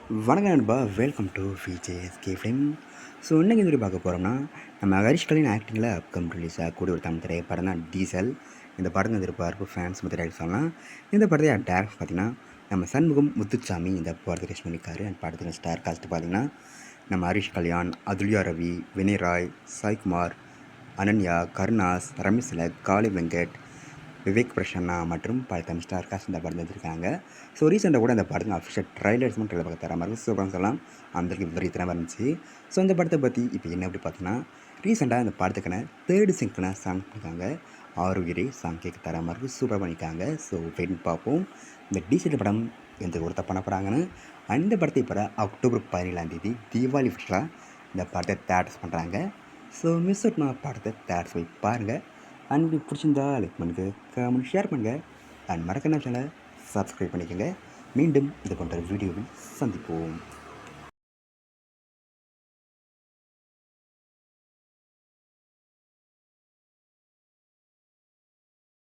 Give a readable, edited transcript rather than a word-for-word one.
வணக்கம் நண்பா, welcome to VJSK film. So இன்றைக்கி இந்த பார்க்க போகிறோம்னா, நம்ம ஹரிஷ் கல்யாண் ஆக்டிங்கில் அப்கம் ரிலீஸ் ஆகக்கூடிய ஒரு தமிழ் திரைப்படம் தான் டீசல். இந்த படத்தை எதிர்பார்ப்பு ஃபேன்ஸ் மற்ற டேரக்ட் சொல்லலாம். இந்த படத்தை டேரக்ட் பார்த்திங்கன்னா நம்ம சண்முகம் முத்துச்சாமி இந்த படத்தை டெஸ்ட் பண்ணியிருக்காரு. அந்த படத்துக்கு ஸ்டார் காஸ்ட் பார்த்திங்கன்னா நம்ம ஹரிஷ் கல்யாண், அதுல்யா ரவி, வினய் ராய், சாய்குமார், அனன்யா, கருணாஸ், ரமேஷ் திலக், காளி வெங்கட், விவேக் பிரசன்னா மற்றும் பல தமிழ் ஸ்டார் காஸ்ட் இந்த படம் வச்சுருக்காங்க. ஸோ ரீசெண்டாக கூட அந்த படத்துக்கு அஃபிஷியல் ட்ரைலர்ஸ் மட்டும் ட்ரைலர் பார்க்க தர மாதிரி சூப்பராக சொல்லலாம். அந்தளவுக்கு விபரீதமாக இருந்துச்சு. ஸோ இந்த படத்தை பற்றி இப்போ என்ன அப்படி பார்த்தீங்கன்னா, ரீசெண்டாக அந்த படத்துக்கான தேர்டு சிங்க்கான சாங் பண்ணியிருக்காங்க. ஆரோக்கியரே சாங் கேட்க தர மாதிரி சூப்பராக பண்ணியிருக்காங்க. ஸோ வெயிட் பார்ப்போம் இந்த டீசல் படம் எந்த ஒரு தப்பான படங்கன்னு. அந்த படத்தை இப்போ அக்டோபர் 17 தீபாவளி ஃபஸ்ட்டாக இந்த படத்தை தேட்டர்ஸ் பண்ணுறாங்க. ஸோ மிஸ் அவுட் நான் படத்தை தேட்டர்ஸ் போய் பாருங்கள். அண்ட் இப்படி பிடிச்சிருந்தா லைக் பண்ணுங்கள், கமெண்ட் ஷேர் பண்ணுங்கள். அண்ட் மறக்காம சேனலை சப்ஸ்கிரைப் பண்ணிக்கோங்க. மீண்டும் இது போன்ற வீடியோவில் சந்திப்போம்.